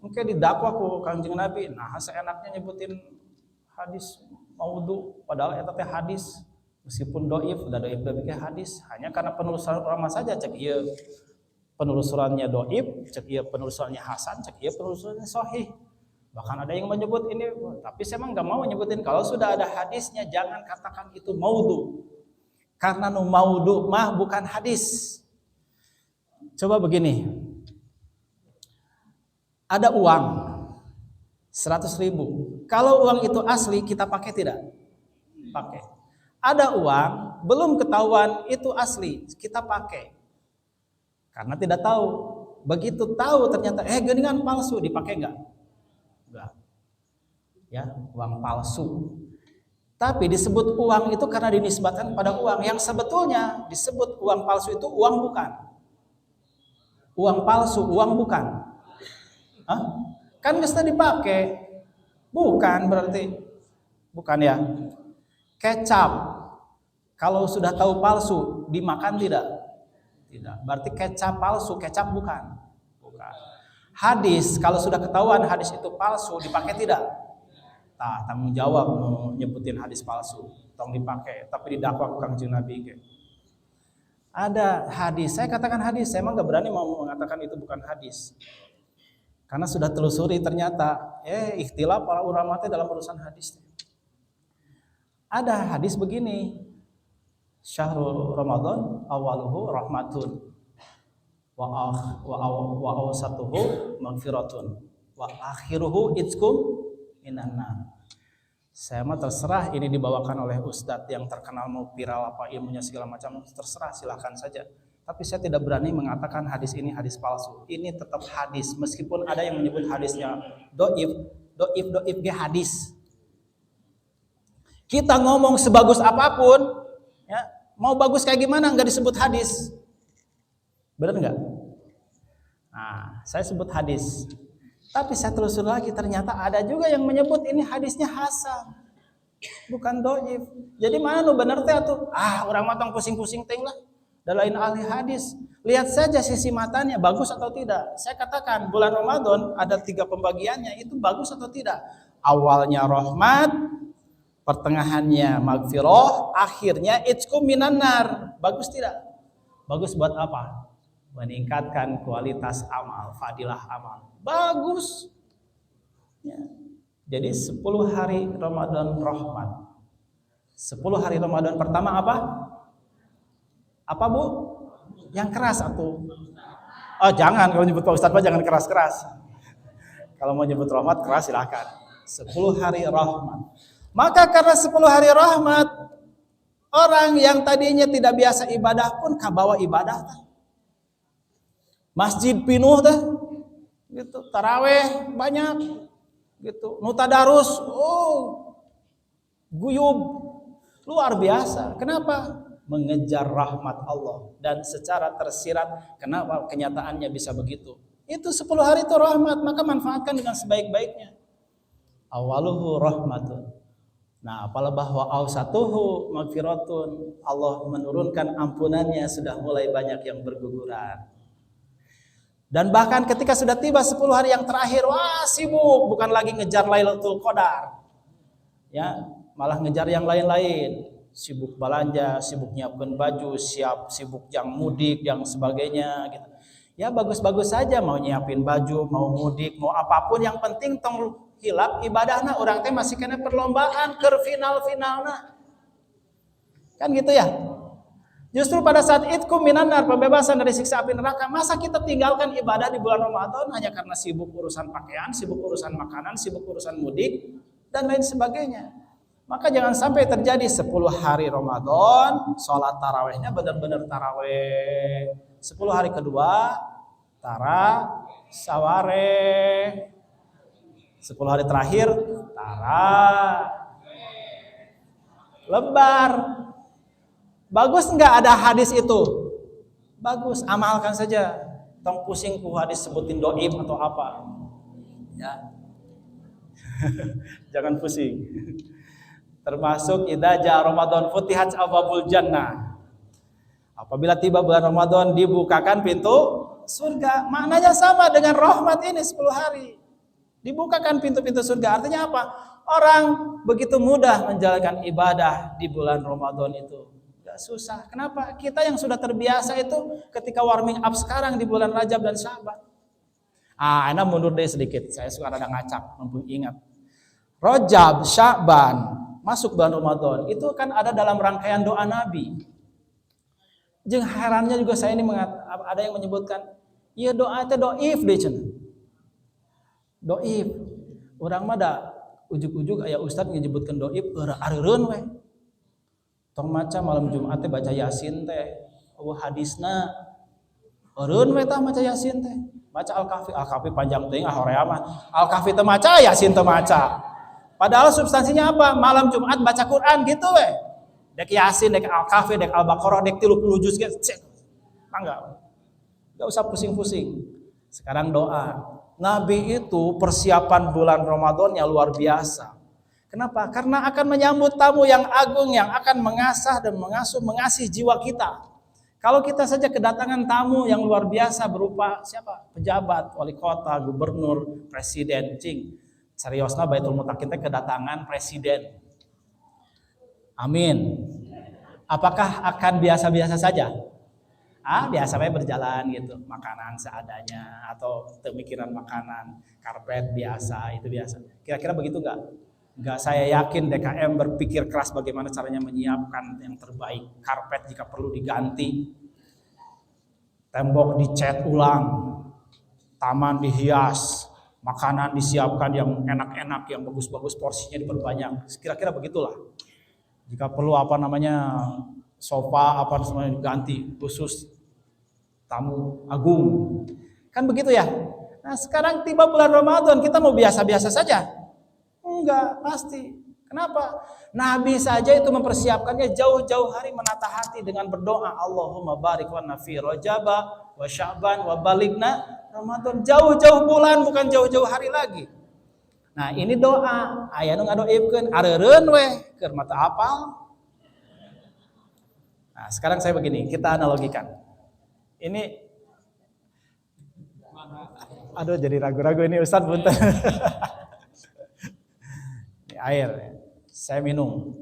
Mungkin didakwa ku Kanjeng Nabi, nah saya enaknya nyebutin hadis maudhu, padahal eta teh hadis. Meskipun doif, udah doif ke hadis, hanya karena penelusuran ulama saja, cek iya penelusurannya doif, cek iya penelusurannya hasan, cek iya penelusurannya sahih. Bahkan ada yang menyebut ini, tapi saya memang nggak mau nyebutin. Kalau sudah ada hadisnya, jangan katakan itu maudhu. Karena nu maudhu mah bukan hadis. Coba begini, ada uang 100.000. Kalau uang itu asli, kita pakai tidak? Pakai. Ada uang, belum ketahuan itu asli, kita pakai. Karena tidak tahu. Begitu tahu ternyata, geningan palsu, dipakai enggak? Enggak. Ya, uang palsu. Tapi disebut uang itu karena dinisbatkan pada uang. Yang sebetulnya disebut uang palsu itu uang bukan. Uang palsu, uang bukan. Hah? Kan bisa dipakai. Bukan berarti. Bukan ya. Kecap. Kalau sudah tahu palsu, dimakan tidak? Tidak. Berarti kecap palsu, kecap bukan. Bukan. Hadis, kalau sudah ketahuan hadis itu palsu, dipakai tidak? Nah, tanggung jawab mau nyebutin hadis palsu, tong dipakai, tapi didakwa ke Kanjeng Nabi. Ada hadis, saya katakan hadis, saya emang gak berani mau mengatakan itu bukan hadis. Karena sudah telusuri ternyata, ikhtilaf para ulama dalam urusan hadis. Ada hadis begini, Syahrul Ramadan awaluhu rahmatun wa awsatuhu maghfiratun wa akhiruhu itzkum minan nar. Saya mah terserah ini dibawakan oleh ustadz yang terkenal mau viral apa ilmunya segala macam, terserah silahkan saja. Tapi saya tidak berani mengatakan hadis ini hadis palsu. Ini tetap hadis meskipun ada yang menyebut hadisnya doif ge hadis. Kita ngomong sebagus apapun, ya, mau bagus kayak gimana nggak disebut hadis, benar nggak? Nah, saya sebut hadis, tapi saya telusur lagi ternyata ada juga yang menyebut ini hadisnya hasan, bukan doif. Jadi mana nu bener teh atuh? Orang matang pusing-pusing teh lah, dan lain ahli hadis. Lihat saja sisi matanya bagus atau tidak. Saya katakan bulan Ramadan ada 3 pembagiannya, itu bagus atau tidak? Awalnya rahmat, pertengahannya magfirah, akhirnya itzkum minan nar. Bagus tidak? Bagus buat apa? Meningkatkan kualitas amal, fadilah amal. Bagus. Ya. Jadi 10 hari Ramadan rahmat. 10 hari Ramadan pertama apa? Apa Bu? Yang keras atuh. Oh jangan, kalau nyebut Pak Ustadz Pak jangan keras-keras. Kalau mau nyebut rahmat keras silakan. 10 hari rahmat. Maka karena 10 hari rahmat, orang yang tadinya tidak biasa ibadah pun kabawa ibadah. Masjid penuh dah, gitu. Taraweh banyak, gitu. Nutadarus, guyub, luar biasa. Kenapa? Mengejar rahmat Allah dan secara tersirat. Kenapa kenyataannya bisa begitu? Itu 10 hari itu rahmat, maka manfaatkan dengan sebaik-baiknya. Awaluhu rahmatun. Nah, apalah bahwa awsatuhu maghfiratun, Allah menurunkan ampunannya sudah mulai banyak yang berguguran. Dan bahkan ketika sudah tiba 10 hari yang terakhir, wah sibuk, bukan lagi ngejar Lailatul Qadar. Ya, malah ngejar yang lain-lain. Sibuk belanja, sibuk nyiapkan baju, sibuk yang mudik, yang sebagainya gitu. Ya bagus-bagus saja mau nyiapin baju, mau mudik, mau apapun, yang penting tong hilap ibadahna, orang teh masih kena perlombaan ke final-finalna. Kan gitu ya. Justru pada saat itkum minan nar, pembebasan dari siksa api neraka, masa kita tinggalkan ibadah di bulan Ramadan hanya karena sibuk urusan pakaian, sibuk urusan makanan, sibuk urusan mudik dan lain sebagainya. Maka jangan sampai terjadi 10 hari Ramadan sholat tarawehnya benar-benar taraweh. 10 hari kedua saware. 10 hari terakhir lebar. Bagus nggak ada hadis itu? Bagus, amalkan saja. Tong pusing ku hadis sebutin doib atau apa. Ya. Jangan pusing. Termasuk idza jaa Ramadan futihat abwabul jannah. Apabila tiba bulan Ramadan dibukakan pintu surga. Maknanya sama dengan rahmat ini 10 hari. Dibukakan pintu-pintu surga. Artinya apa? Orang begitu mudah menjalankan ibadah di bulan Ramadan itu. Gak susah. Kenapa? Kita yang sudah terbiasa itu ketika warming up sekarang di bulan Rajab dan Syaban. Anda mundur deh sedikit. Saya suka rada ngacak, mumpung ingat. Rajab, Syaban, masuk bulan Ramadan. Itu kan ada dalam rangkaian doa Nabi. Jeung herannya juga saya ini ada yang menyebutkan, iya doa itu doif deh cenah. Doif. Orang mah da ujug-ujug aya ustad menyebutkan doif areureun we. Tong maca malam Jumat teh baca Yasin teh. Hadisna eureun we tah maca Yasin teh. Baca Al-Kahfi panjang teuing horea mah. Al-Kahfi teh maca, Yasin teh maca. Padahal substansinya apa? Malam Jumat baca Quran gitu we. Dek Yasin, dek Al-Kahfi, dek Al-Baqarah, dek 30 juz gitu. Enggak usah pusing-pusing. Sekarang doa. Nabi itu persiapan bulan Ramadan yang luar biasa. Kenapa? Karena akan menyambut tamu yang agung yang akan mengasah dan mengasihi jiwa kita. Kalau kita saja kedatangan tamu yang luar biasa berupa siapa? Pejabat, wali kota, gubernur, presiden, Seriusna Baitul Mutakin teh kedatangan presiden. Amin. Apakah akan biasa-biasa saja? Biasa we berjalan gitu, makanan seadanya atau pemikiran makanan, karpet biasa, itu biasa. Kira-kira begitu enggak? Enggak, saya yakin DKM berpikir keras bagaimana caranya menyiapkan yang terbaik. Karpet jika perlu diganti, tembok dicat ulang, taman dihias, makanan disiapkan yang enak-enak, yang bagus-bagus, porsinya diperbanyak. Kira-kira begitulah. Jika perlu sofa semuanya diganti khusus tamu agung. Kan begitu ya? Nah, sekarang tiba bulan Ramadan, kita mau biasa-biasa saja? Enggak, pasti. Kenapa? Nabi saja itu mempersiapkannya jauh-jauh hari, menata hati dengan berdoa, Allahumma barik lana fi Rajab wa Sya'ban wa balighna Ramadan. Jauh-jauh bulan, bukan jauh-jauh hari lagi. Nah, ini doa. Aya nu ngadoibkeun areureun we keur mata apal. Nah, sekarang saya begini, kita analogikan. Ini jadi ragu-ragu ini Ustaz punten. Ini air. Saya minum.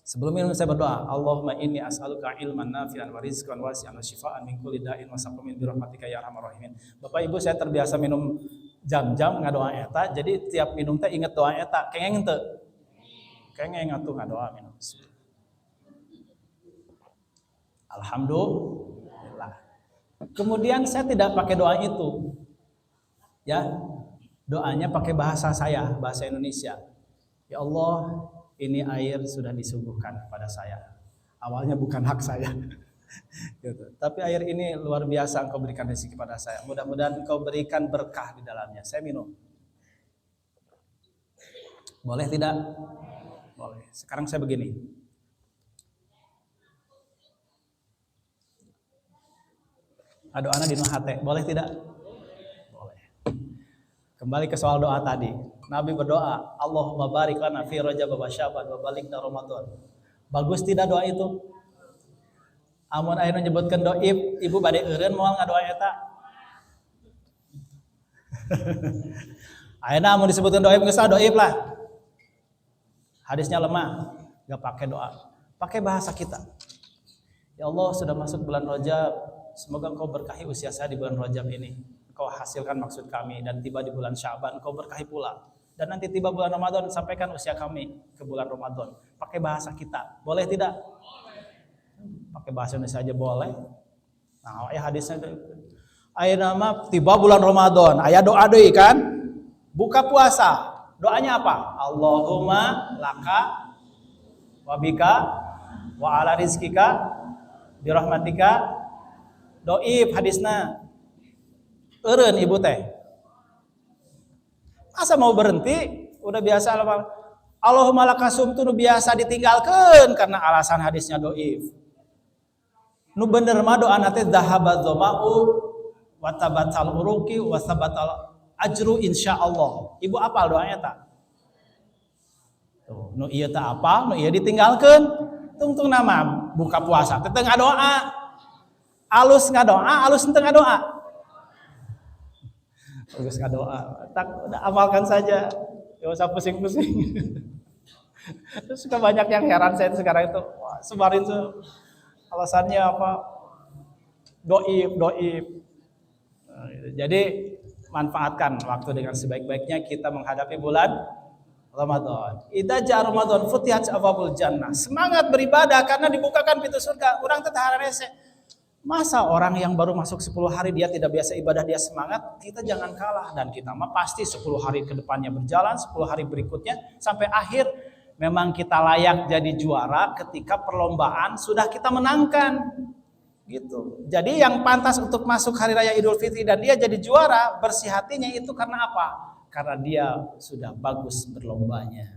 Sebelum minum saya berdoa, Allahumma inni as'aluka ilman nafi'an wa rizqan wasi'an wa shifaan min kulli da'in wa saqamin bi rahmatika ya arhamar rahimin. Bapak Ibu, saya terbiasa minum jam-jam ngadoa eta, jadi tiap minum teh inget doa eta. Kengeng teu? Kengeng atuh ngadoa minum. Alhamdulillah. Kemudian saya tidak pakai doa itu. Ya. Doanya pakai bahasa saya, bahasa Indonesia. Ya Allah, ini air sudah disuguhkan kepada saya. Awalnya bukan hak saya. Gitu. Tapi air ini luar biasa Engkau berikan rezeki kepada saya. Mudah-mudahan Engkau berikan berkah di dalamnya. Saya minum. Boleh tidak? Boleh. Sekarang saya begini. Doa di hate, boleh tidak? Boleh. Kembali ke soal doa tadi. Nabi berdoa, Allahumma barik lana fi Rajab wa Sya'ban wa balighna Ramadan. Bagus tidak doa itu? Amun aya nu nyebutkeun doib, ibu bade eureun moal ngadoa eta. Ayeuna amun disebutkeun doib geus doib lah. Hadisnya lemah, enggak pakai doa. Pakai bahasa kita. Ya Allah, sudah masuk bulan Rajab. Semoga Engkau berkahi usia saya di bulan Rajab ini. Engkau hasilkan maksud kami. Dan tiba di bulan Sya'ban, Engkau berkahi pula. Dan nanti tiba bulan Ramadan, sampaikan usia kami ke bulan Ramadan. Pakai bahasa kita. Boleh tidak? Pakai bahasa Indonesia aja boleh. Nah, hadisnya ayeuna mah tiba bulan Ramadan, aya doa deui kan? Buka puasa. Doanya apa? Allahumma laka wa bika wa ala rizkika bi rahmatika. Doib hadisna. Eureun ibu teh. Masa mau berhenti? Udah biasa Allahumma laka sumtu nu biasa ditinggalkeun karena alasan hadisnya doib. Nu bener mah doa teh zahabadz zama'u wa tabatal uruqi wa sabatal ajru insyaallah. Ibu apal doanya tak? Tuh, nu ieu teh apal, nu ieu ditinggalkeun. Tungtung nama buka puasa teh teu ngadoa. Alus ngadoa, alus teu ngadoa. Alus ngadoa. Tak udah amalkan saja. Enggak usah pusing-pusing. Terus suka banyak yang heran saya sekarang itu. Wah, semarin tuh alasannya apa? Doib. Jadi manfaatkan waktu dengan sebaik-baiknya kita menghadapi bulan Ramadan. Idza ja'a Ramadan futihat abwabul jannah. Semangat beribadah karena dibukakan pintu surga. Urang teh hararese. Masa orang yang baru masuk 10 hari dia tidak biasa ibadah dia semangat? Kita jangan kalah dan kita mah pasti 10 hari ke depannya berjalan, 10 hari berikutnya sampai akhir. Memang kita layak jadi juara ketika perlombaan sudah kita menangkan, gitu. Jadi yang pantas untuk masuk hari raya Idul Fitri dan dia jadi juara, bersih hatinya itu karena apa? Karena dia sudah bagus berlombanya.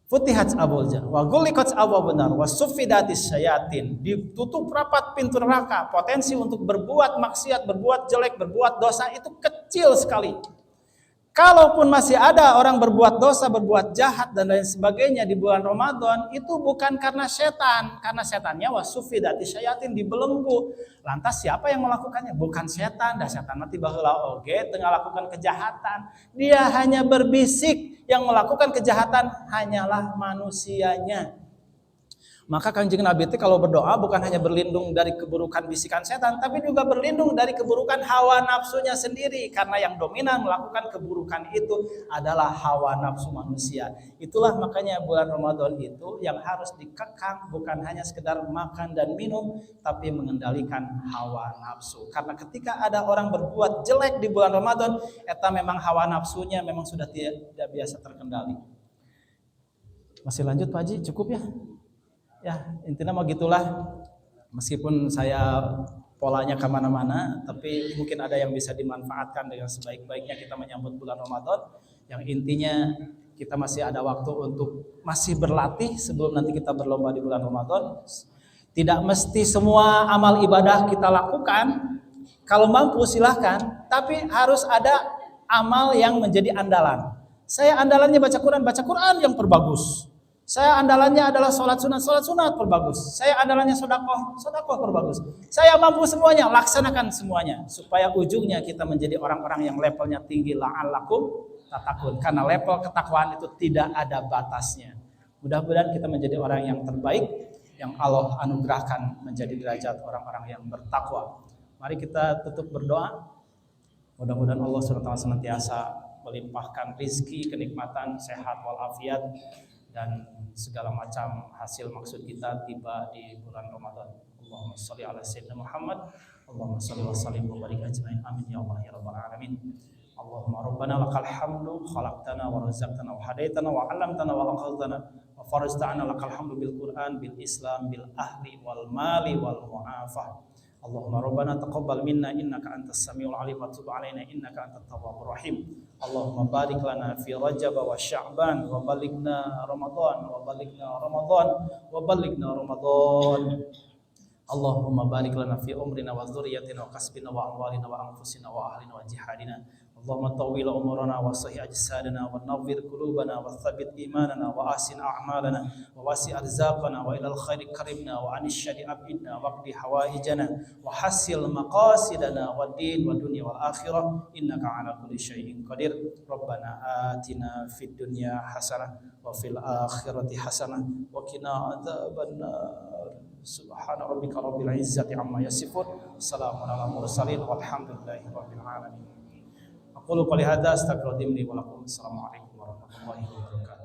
Futihat abul jannah wa ghuliqat abwabun nar wa suffidatis syayatin. Ditutup rapat pintu neraka. Potensi untuk berbuat maksiat, berbuat jelek, berbuat dosa itu kecil sekali. Kalaupun masih ada orang berbuat dosa, berbuat jahat dan lain sebagainya di bulan Ramadan, itu bukan karena setan, karena setannya wasufidati syayatin dibelenggu. Lantas siapa yang melakukannya? Bukan setan, dah setan mati baheula oge tengah lakukan kejahatan. Dia hanya berbisik, yang melakukan kejahatan hanyalah manusianya. Maka Kanjeng Nabi itu kalau berdoa bukan hanya berlindung dari keburukan bisikan setan, tapi juga berlindung dari keburukan hawa nafsunya sendiri. Karena yang dominan melakukan keburukan itu adalah hawa nafsu manusia. Itulah makanya bulan Ramadan itu yang harus dikekang bukan hanya sekedar makan dan minum, tapi mengendalikan hawa nafsu. Karena ketika ada orang berbuat jelek di bulan Ramadan, eta memang hawa nafsunya memang sudah tidak biasa terkendali. Masih lanjut Pak Haji, cukup ya? Ya intinya mau gitulah, meskipun saya polanya kemana-mana, tapi mungkin ada yang bisa dimanfaatkan dengan sebaik-baiknya kita menyambut bulan Ramadan. Yang intinya kita masih ada waktu untuk masih berlatih sebelum nanti kita berlomba di bulan Ramadan. Tidak mesti semua amal ibadah kita lakukan, kalau mampu silahkan, tapi harus ada amal yang menjadi andalan. Saya andalannya baca Quran yang perbagus. Saya andalannya adalah sholat sunat perbagus. Saya andalannya sodakoh perbagus. Saya mampu semuanya, laksanakan semuanya. Supaya ujungnya kita menjadi orang-orang yang levelnya tinggi. La'allakum tattaqun. Karena level ketakwaan itu tidak ada batasnya. Mudah-mudahan kita menjadi orang yang terbaik, yang Allah anugerahkan menjadi derajat orang-orang yang bertakwa. Mari kita tutup berdoa. Mudah-mudahan Allah SWT senantiasa melimpahkan rizki, kenikmatan, sehat walafiat, dan segala macam hasil maksud kita tiba di bulan Ramadan. Allahumma sholli ala sayyidina Muhammad. Allahumma sholli wa sallim wa barik ajmain. Amin ya Allah ya rabbal alamin. Allahumma rabbana lakal hamdu khalaqtana wa razaqtana wa hadaitana wa 'allamtana wa anqadhana wa farazta'ana lakal hamdu bil Qur'an bil Islam bil ahli wal mali wal mu'afah. Allahumma rabbana taqabbal minna innaka antas samiul alim wa tub alaina innaka antat tawwabur rahim. Allahumma barik lana fi Rajab wa Sya'ban wa balighna Ramadan wa balighna Ramadan wa balighna Ramadan. Allahumma barik lana fi umrina wa dzurriyyatina wa kasbina wa amwalina wa anfusina wa ahlina wa jihadina. Allahumma tawwil umurana wa sahih ajsadana wa nawwir qulubana wa thabbit imanana wa ahsin a'malana wa wasi' arzaqana wa ilal khairi karimna wa anis syarri abidna wa qdi hawaijana wa hasil maqasidana wa din wa dunya wal akhirah innaka ala kulli syai'in qadir. Rabbana atina fid dunya hasanah wa fil akhirati hasanah wa qina adzabannar. Subhana rabbika rabbil izzati amma yasifun. Assalamu ala mursalin walhamdulillahi rabbil alamin. Aku qouli hadza astaghfirullahi wa lakum. Assalamualaikum warahmatullahi wabarakatuh.